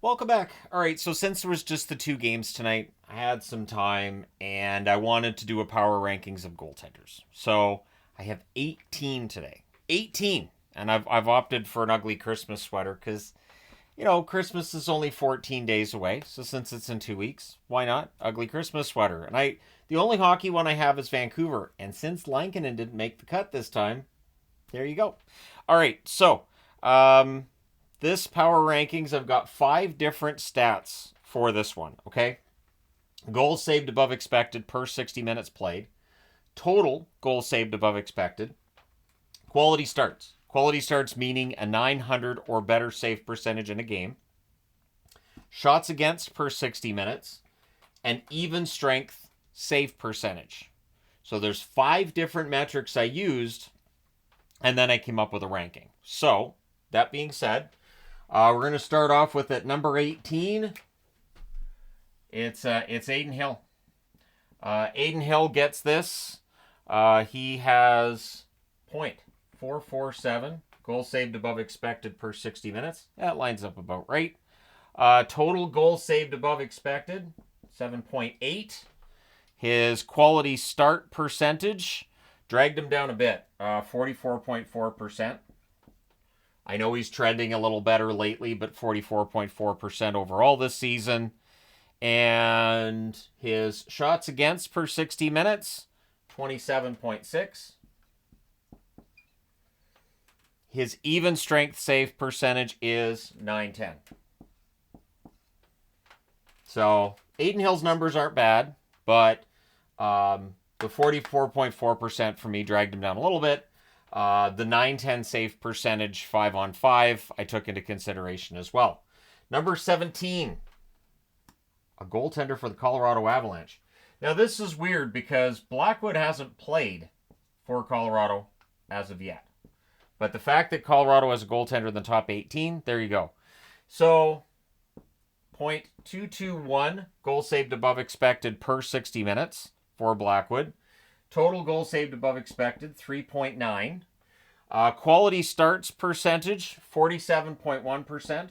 Welcome back. All right, so since there was just the two games tonight, I had some time and I wanted to do a power rankings of goaltenders. So I have 18 today. 18. And I've opted for an ugly Christmas sweater because, Christmas is only 14 days away. So since it's in 2 weeks, why not? Ugly Christmas sweater. And the only hockey one I have is Vancouver. And since Lankinen didn't make the cut this time, there you go. All right, so um, this power rankings, I've got 5 different stats for this one, okay? Goals saved above expected per 60 minutes played. Total goals saved above expected. Quality starts. Quality starts meaning a 900 or better save percentage in a game. Shots against per 60 minutes. And even strength save percentage. So there's 5 different metrics I used, and then I came up with a ranking. So, that being said, we're going to start off with at number 18. It's Aiden Hill. Aiden Hill gets this. He has .447 goals saved above expected per 60 minutes. That lines up about right. Total goals saved above expected, 7.8. His quality start percentage dragged him down a bit, 44.4%. I know he's trending a little better lately, but 44.4% overall this season. And his shots against per 60 minutes, 27.6. His even strength save percentage is 910. So Aiden Hill's numbers aren't bad, but the 44.4% for me dragged him down a little bit. The 910 save percentage 5-on-5 I took into consideration as well. Number 17, a goaltender for the Colorado Avalanche. Now this is weird because Blackwood hasn't played for Colorado as of yet. But the fact that Colorado has a goaltender in the top 18, there you go. So, .221 goals saved above expected per 60 minutes for Blackwood. Total goals saved above expected, 3.9. Quality starts percentage, 47.1%.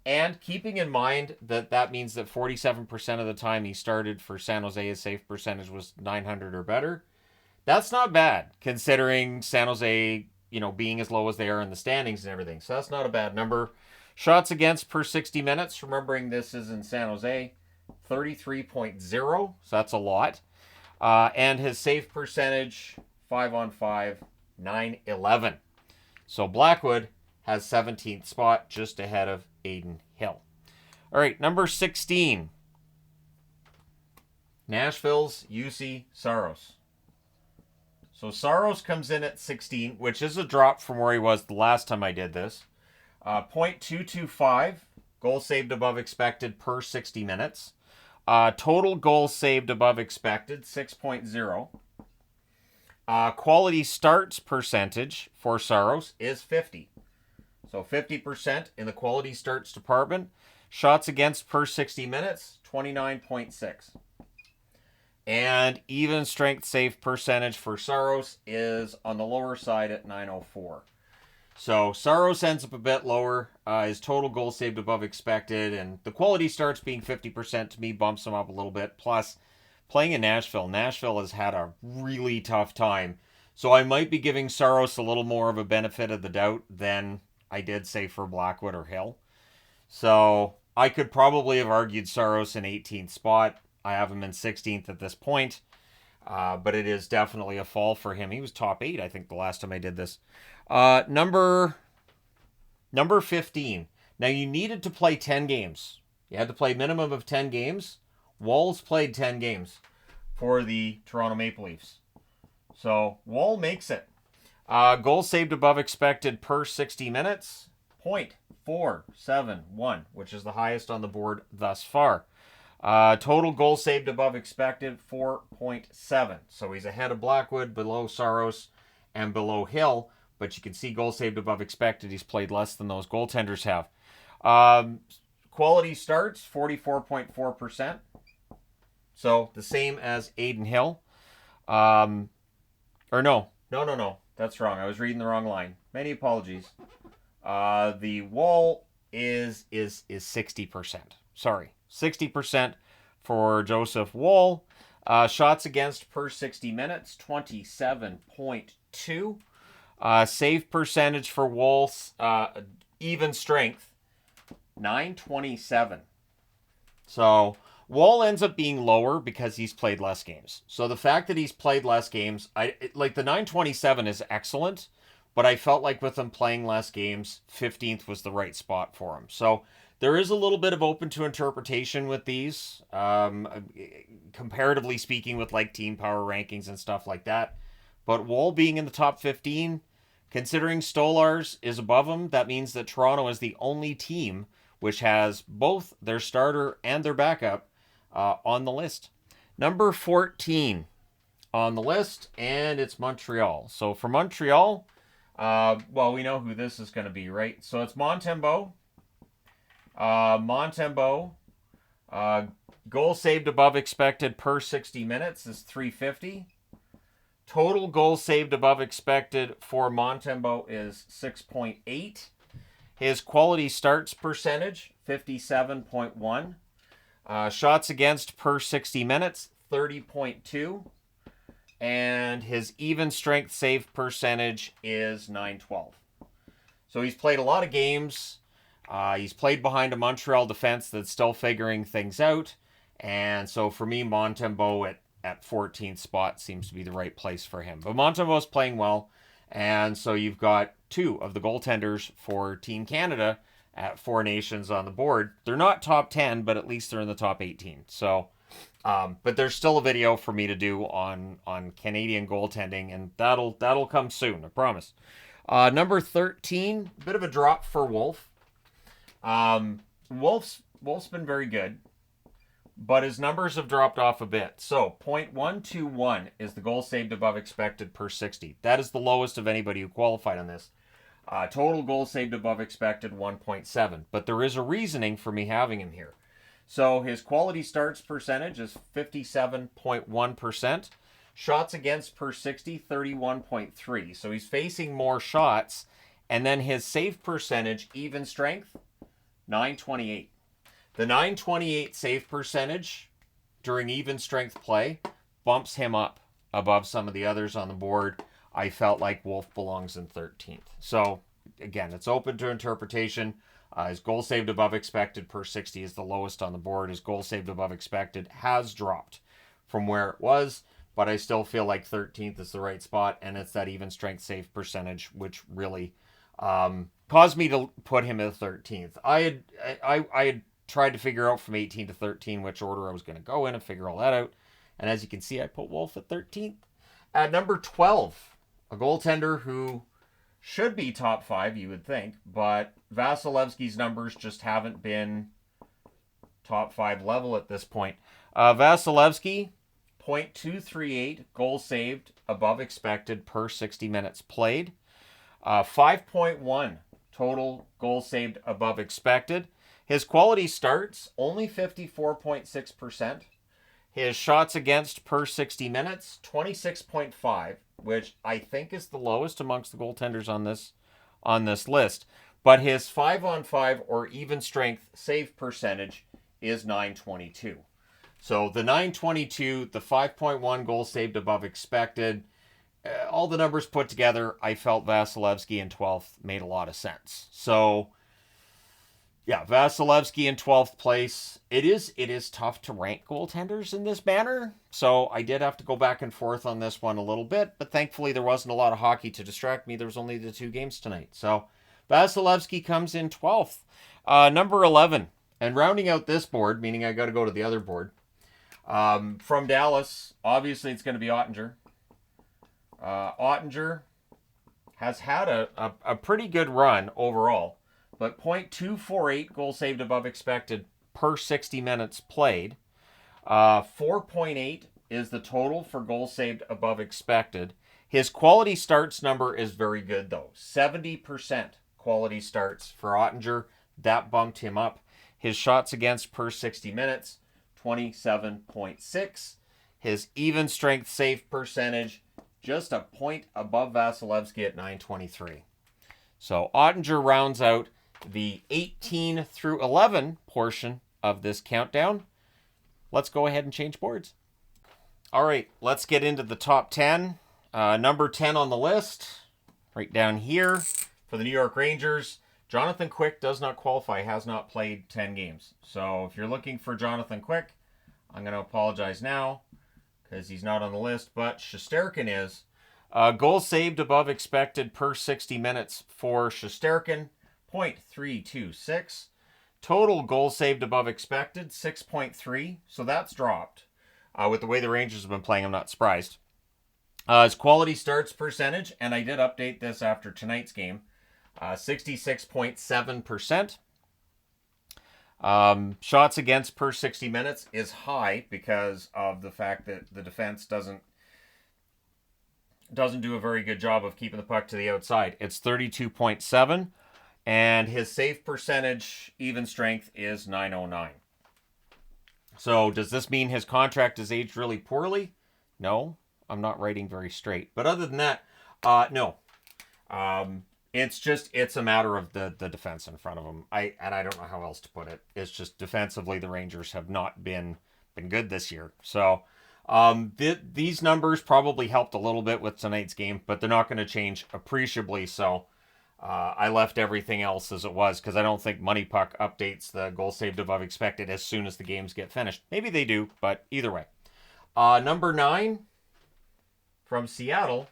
And keeping in mind that means that 47% of the time he started for San Jose, his save percentage was 900 or better. That's not bad, considering San Jose, being as low as they are in the standings and everything. So that's not a bad number. Shots against per 60 minutes, remembering this is in San Jose, 33.0, so that's a lot. And his save percentage, 5-on-5, 911. So Blackwood has 17th spot, just ahead of Aiden Hill. All right, number 16. Nashville's UC Saros. So Saros comes in at 16, which is a drop from where he was the last time I did this. .225 goals saved above expected per 60 minutes. Total goals saved above expected, 6.0. Quality starts percentage for Saros is 50. So 50% in the quality starts department. Shots against per 60 minutes, 29.6. And even strength save percentage for Saros is on the lower side at 904. So Saros ends up a bit lower. His total goals saved above expected, and the quality starts being 50% to me bumps him up a little bit. Plus, playing in Nashville has had a really tough time. So I might be giving Saros a little more of a benefit of the doubt than I did say for Blackwood or Hill. So I could probably have argued Saros in 18th spot. I have him in 16th at this point. But it is definitely a fall for him. He was top 8, I think, the last time I did this. Number 15. Now, you needed to play 10 games. You had to play a minimum of 10 games. Wall's played 10 games for the Toronto Maple Leafs. So, Wall makes it. Goals saved above expected per 60 minutes, .471, which is the highest on the board thus far. Total goals saved above expected, 4.7. So he's ahead of Blackwood, below Saros, and below Hill. But you can see goals saved above expected. He's played less than those goaltenders have. Quality starts, 44.4%. So the same as Aiden Hill. Or no. That's wrong. I was reading the wrong line. Many apologies. The Wall is 60%. Sorry, 60% for Joseph Woll. Shots against per 60 minutes, 27.2. Save percentage for Woll, even strength, 927. So Woll ends up being lower because he's played less games. So the fact that he's played less games, like the 927 is excellent, but I felt like with him playing less games, 15th was the right spot for him. So there is a little bit of open to interpretation with these, comparatively speaking with like team power rankings and stuff like that. But Woll being in the top 15, considering Stolarz is above him, that means that Toronto is the only team which has both their starter and their backup on the list. Number 14 on the list, and it's Montreal. So for Montreal, well, we know who this is going to be, right? So it's Montembeault. Goal saved above expected per 60 minutes is 350. Total goals saved above expected for Montembeault is 6.8. His quality starts percentage, 57.1. Shots against per 60 minutes, 30.2. And his even strength save percentage is 912. So he's played a lot of games. He's played behind a Montreal defense that's still figuring things out. And so for me, Montembeault at 14th spot seems to be the right place for him. But Montembeault's playing well. And so you've got two of the goaltenders for Team Canada at Four Nations on the board. They're not top 10, but at least they're in the top 18. So, but there's still a video for me to do on Canadian goaltending, and that'll come soon, I promise. Number 13, bit of a drop for Wolf. Wolf's been very good, but his numbers have dropped off a bit. So 0.121 is the goal saved above expected per 60. That is the lowest of anybody who qualified on this. Total goal saved above expected, 1.7. But there is a reasoning for me having him here. So his quality starts percentage is 57.1%. Shots against per 60, 31.3. So he's facing more shots. And then his save percentage, even strength, 928. The 928 save percentage during even strength play bumps him up above some of the others on the board. I felt like Wolf belongs in 13th. So, again, it's open to interpretation. His goal saved above expected per 60 is the lowest on the board. His goal saved above expected has dropped from where it was, but I still feel like 13th is the right spot, and it's that even strength save percentage, which really caused me to put him at 13th. I had tried to figure out from 18 to 13 which order I was going to go in and figure all that out. And as you can see, I put Wolf at 13th. At number 12, a goaltender who should be top 5, you would think, but Vasilevsky's numbers just haven't been top 5 level at this point. Vasilevsky, 0.238 goals saved above expected per 60 minutes played. 5.1 total goals saved above expected. His quality starts, only 54.6%. His shots against per 60 minutes, 26.5, which I think is the lowest amongst the goaltenders on this list. But his 5-on-5 or even strength save percentage is 922. So the 922, the 5.1 goals saved above expected, all the numbers put together, I felt Vasilevsky in 12th made a lot of sense. So yeah, Vasilevsky in 12th place. It is tough to rank goaltenders in this manner, so I did have to go back and forth on this one a little bit, but thankfully there wasn't a lot of hockey to distract me. There was only the 2 games tonight. So Vasilevsky comes in 12th. Number 11, and rounding out this board, meaning I got to go to the other board, from Dallas, obviously it's going to be Ottinger. Ottinger has had a pretty good run overall. But 0.248 goal saved above expected per 60 minutes played. 4.8 is the total for goals saved above expected. His quality starts number is very good, though. 70% quality starts for Ottinger. That bumped him up. His shots against per 60 minutes, 27.6. His even strength save percentage, just a point above Vasilevsky at 923. So Ottinger rounds out the 18 through 11 portion of this countdown. Let's go ahead and change boards. All right, let's get into the top 10. Number 10 on the list, right down here, for the New York Rangers, Jonathan Quick does not qualify, has not played 10 games. So if you're looking for Jonathan Quick, I'm going to apologize now because he's not on the list, but Shesterkin is. Goals saved above expected per 60 minutes for Shesterkin, 0.326. Total goals saved above expected, 6.3. So that's dropped. With the way the Rangers have been playing, I'm not surprised. His quality starts percentage, and I did update this after tonight's game, 66.7%. Shots against per 60 minutes is high because of the fact that the defense doesn't do a very good job of keeping the puck to the outside. It's 32.7, and his save percentage, even strength, is 909. So does this mean his contract is aged really poorly? No, I'm not writing very straight. But other than that, no. It's a matter of the defense in front of him. I don't know how else to put it. It's just defensively the Rangers have not been good this year. So these numbers probably helped a little bit with tonight's game, but they're not going to change appreciably. So I left everything else as it was because I don't think Money Puck updates the goal saved above expected as soon as the games get finished. Maybe they do, but either way. Number 9 from Seattle,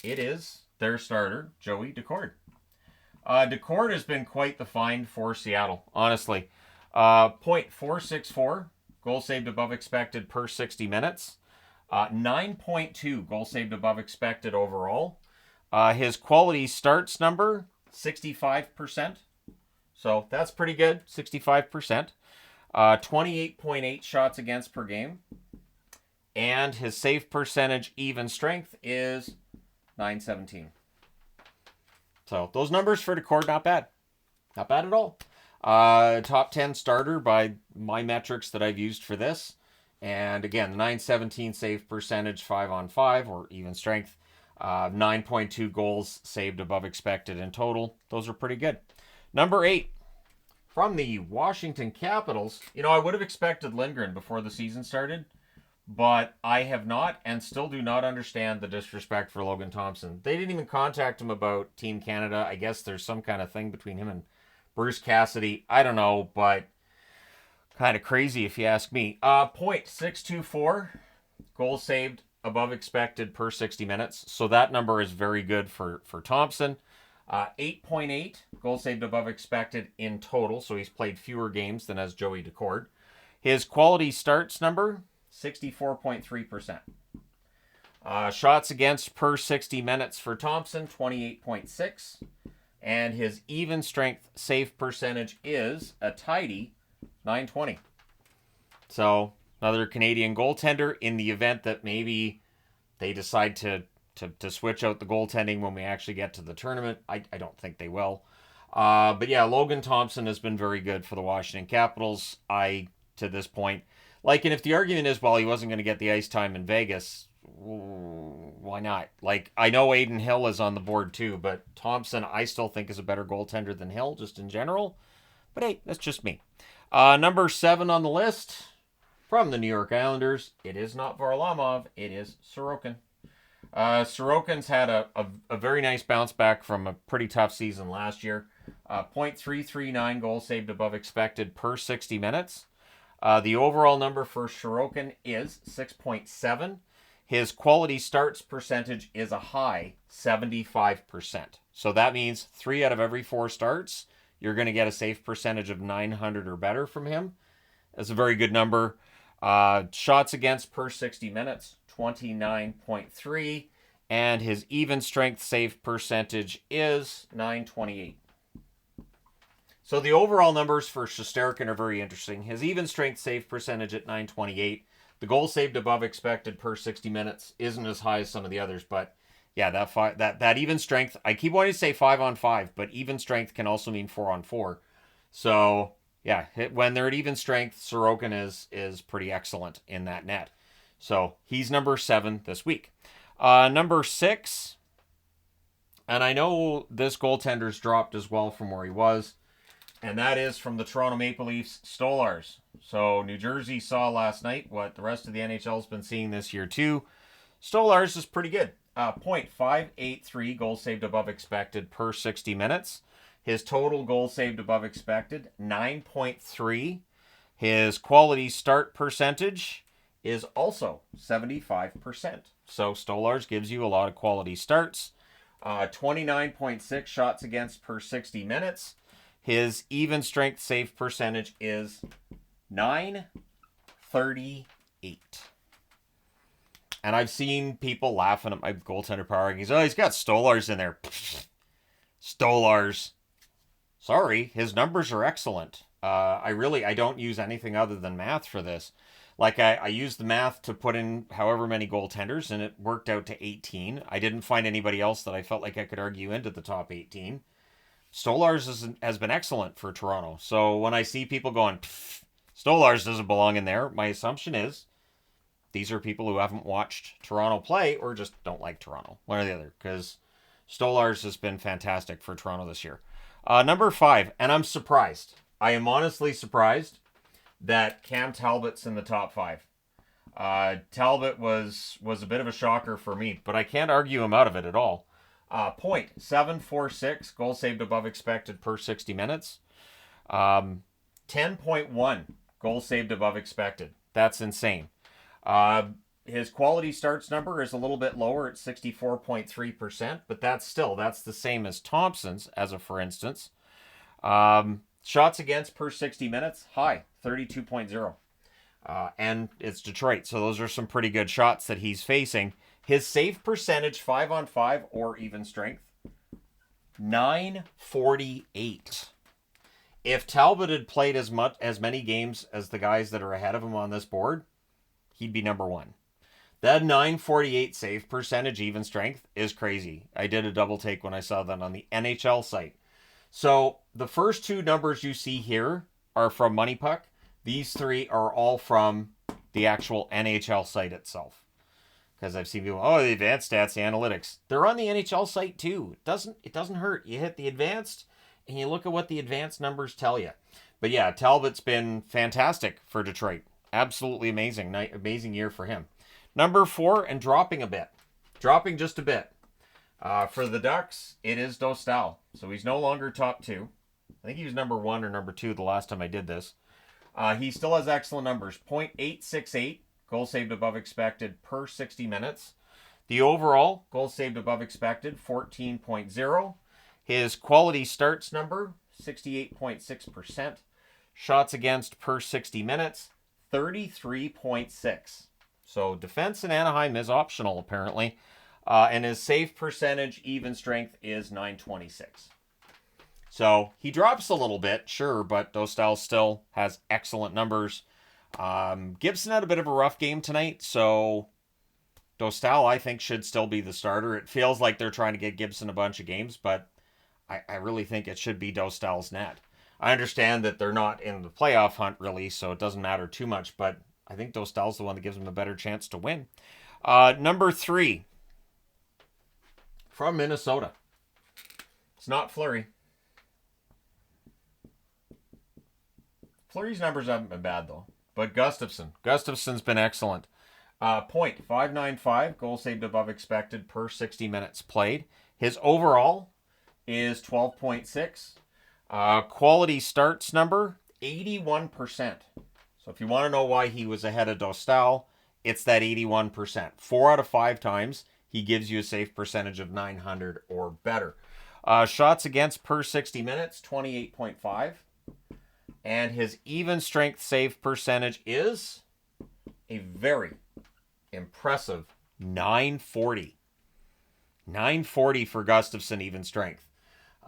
it is their starter, Joey Daccord. Daccord has been quite the find for Seattle, honestly. 0.464 goal saved above expected per 60 minutes. 9.2 goal saved above expected overall. His quality starts number, 65%. So that's pretty good, 65%. 28.8 shots against per game. And his save percentage, even strength, is 917. So those numbers for Daccord, not bad. Not bad at all. Top 10 starter by my metrics that I've used for this. And again, the 917 save percentage, 5-on-5, or even strength. 9.2 goals saved above expected in total. Those are pretty good. Number 8, from the Washington Capitals. I would have expected Lindgren before the season started, but I have not and still do not understand the disrespect for Logan Thompson. They didn't even contact him about Team Canada. I guess there's some kind of thing between him and Bruce Cassidy. I don't know, but kind of crazy if you ask me. 0.624 goals saved above expected per 60 minutes. So that number is very good for Thompson. 8.8 goals saved above expected in total. So he's played fewer games than has Joey Daccord. His quality starts number, 64.3%. Shots against per 60 minutes for Thompson, 28.6. And his even strength save percentage is a tidy 920. So another Canadian goaltender in the event that maybe they decide to switch out the goaltending when we actually get to the tournament. I don't think they will. But yeah, Logan Thompson has been very good for the Washington Capitals. To this point, and if the argument is, well, he wasn't going to get the ice time in Vegas, why not? I know Aiden Hill is on the board too, but Thompson I still think is a better goaltender than Hill, just in general. But hey, that's just me. Number 7 on the list, from the New York Islanders, it is not Varlamov, it is Sorokin. Sorokin's had a very nice bounce back from a pretty tough season last year. 0.339 goals saved above expected per 60 minutes. The overall number for Sorokin is 6.7. His quality starts percentage is a high 75%. So that means 3 out of every 4 starts, you're going to get a save percentage of 900 or better from him. That's a very good number. Shots against per 60 minutes, 29.3. And his even strength save percentage is 928. So the overall numbers for Shesterkin are very interesting. His even strength save percentage at 928. The goal saved above expected per 60 minutes isn't as high as some of the others, but yeah, that even strength, I keep wanting to say 5-on-5, but even strength can also mean 4-on-4. So yeah, when they're at even strength, Sorokin is pretty excellent in that net. So he's number 7 this week. Number 6, and I know this goaltender's dropped as well from where he was. And that is from the Toronto Maple Leafs Stolars. So New Jersey saw last night what the rest of the NHL's been seeing this year too. Stolars is pretty good. .583 goals saved above expected per 60 minutes. His total goals saved above expected, 9.3. His quality start percentage is also 75%. So Stolars gives you a lot of quality starts. 29.6 shots against per 60 minutes. His even strength save percentage is 938. And I've seen people laughing at my goaltender power rankings. Oh, he's got Stolars in there. Stolars. Sorry, his numbers are excellent. I don't use anything other than math for this. Like, I used the math to put in however many goaltenders, and it worked out to 18. I didn't find anybody else that I felt like I could argue into the top 18. Stolars has been excellent for Toronto. So when I see people going, Stolars doesn't belong in there, my assumption is these are people who haven't watched Toronto play or just don't like Toronto. One or the other, because Stolars has been fantastic for Toronto this year. Number 5, and I'm surprised. I am honestly surprised that Cam Talbot's in the top 5. Talbot was a bit of a shocker for me, but I can't argue him out of it at all. .746 goals saved above expected per 60 minutes. 10.1 goals saved above expected. That's insane. His quality starts number is a little bit lower at 64.3%, but that's the same as Thompson's, as a for instance. Shots against per 60 minutes, high, 32.0. And it's Detroit, so those are some pretty good shots that he's facing. His save percentage, 5-on-5 or even strength, 948. If Talbot had played as many games as the guys that are ahead of him on this board, he'd be number 1. That 948 save percentage, even strength, is crazy. I did a double take when I saw that on the NHL site. So the first 2 numbers you see here are from Money Puck. These 3 are all from the actual NHL site itself. Because I've seen people, the advanced stats, the analytics. They're on the NHL site too. It doesn't hurt. You hit the advanced and you look at what the advanced numbers tell you. But yeah, Talbot's been fantastic for Detroit. Absolutely amazing. Amazing year for him. Number 4, and dropping just a bit. For the Ducks, it is Dostal. So he's no longer top 2. I think he was number 1 or number 2 the last time I did this. He still has excellent numbers. .868 goals saved above expected per 60 minutes. The overall goals saved above expected, 14.0. His quality starts number, 68.6%. Shots against per 60 minutes, 33.6. So defense in Anaheim is optional, apparently. And his save percentage, even strength, is 926. So he drops a little bit, sure, but Dostal still has excellent numbers. Gibson had a bit of a rough game tonight, so Dostal, I think, should still be the starter. It feels like they're trying to get Gibson a bunch of games, but I really think it should be Dostal's net. I understand that they're not in the playoff hunt, really, so it doesn't matter too much, but I think Dostal's the one that gives them a better chance to win. Number 3, from Minnesota. It's not Fleury. Fleury's numbers haven't been bad, though. But Gustafsson. Gustafsson's been excellent. .595 goals saved above expected per 60 minutes played. His overall is 12.6. Quality starts number, 81%. So if you want to know why he was ahead of Dostal, it's that 81%. 4 out of 5 times, he gives you a save percentage of 900 or better. Shots against per 60 minutes, 28.5. And his even strength save percentage is a very impressive 940. 940 for Gustafsson, even strength.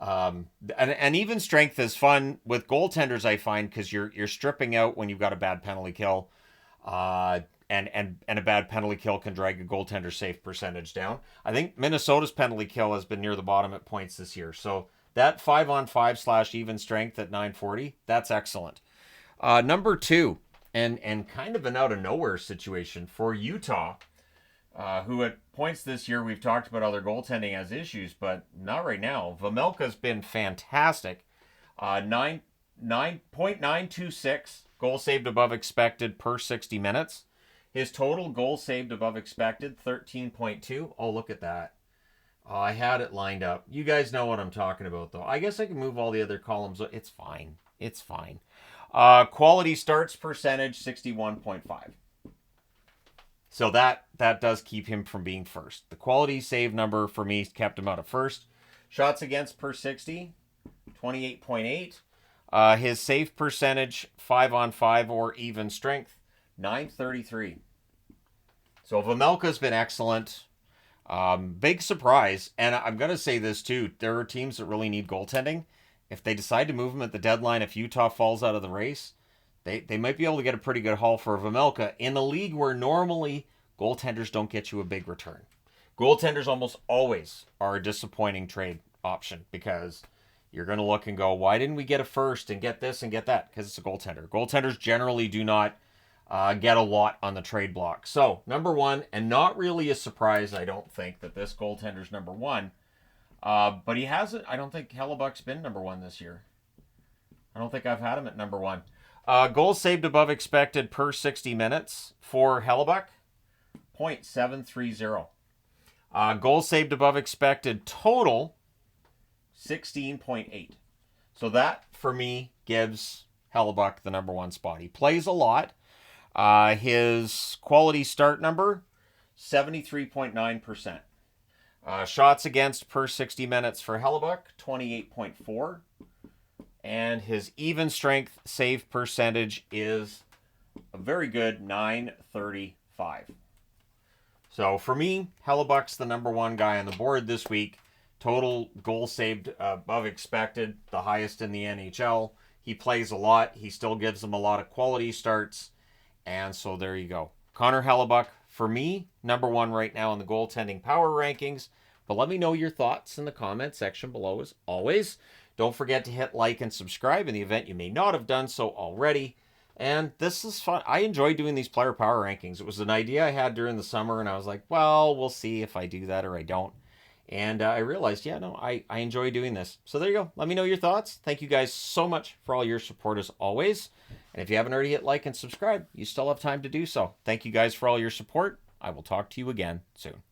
And even strength is fun with goaltenders, I find, because you're stripping out when you've got a bad penalty kill. And a bad penalty kill can drag a goaltender save percentage down. I think Minnesota's penalty kill has been near the bottom at points this year. So that 5-on-5 / even strength at 940, that's excellent. Number 2, and kind of an out of nowhere situation for Utah, who at points this year we've talked about other goaltending has issues, but not right now. Vejmelka's been fantastic. 9.926 goal saved above expected per 60 minutes. His total goal saved above expected, 13.2. Oh, look at that. Oh, I had it lined up. You guys know what I'm talking about, though. I guess I can move all the other columns. It's fine. It's fine. Quality starts percentage, 61.5. So that does keep him from being first. The quality save number for me kept him out of first. Shots against per 60, 28.8. His save percentage, 5-on-5 or even strength, 933. So Vejmelka's been excellent. Big surprise. And I'm going to say this too. There are teams that really need goaltending. If they decide to move him at the deadline, if Utah falls out of the race, they might be able to get a pretty good haul for Vejmelka in a league where normally goaltenders don't get you a big return. Goaltenders almost always are a disappointing trade option because you're going to look and go, why didn't we get a first and get this and get that? Because it's a goaltender. Goaltenders generally do not get a lot on the trade block. So, number one, and not really a surprise, I don't think, that this goaltender's number one. But he hasn't, I don't think Hellebuck's been number one this year. I don't think I've had him at number one. Goals saved above expected per 60 minutes for Hellebuck, 0.730. Goals saved above expected total, 16.8. So that, for me, gives Hellebuck the number one spot. He plays a lot. His quality start number, 73.9%. Shots against per 60 minutes for Hellebuck, 28.4. And his even strength save percentage is a very good 935. So for me, Hellebuck's the number one guy on the board this week. Total goal saved above expected, the highest in the NHL. He plays a lot. He still gives them a lot of quality starts. And so there you go. Connor Hellebuck, for me, number one right now in the goaltending power rankings. But let me know your thoughts in the comment section below as always. Don't forget to hit like and subscribe in the event you may not have done so already. And this is fun. I enjoy doing these player power rankings. It was an idea I had during the summer, and I was like, well, we'll see if I do that or I don't. And I realized, yeah, no, I enjoy doing this. So there you go. Let me know your thoughts. Thank you guys so much for all your support as always. And if you haven't already hit like and subscribe, you still have time to do so. Thank you guys for all your support. I will talk to you again soon.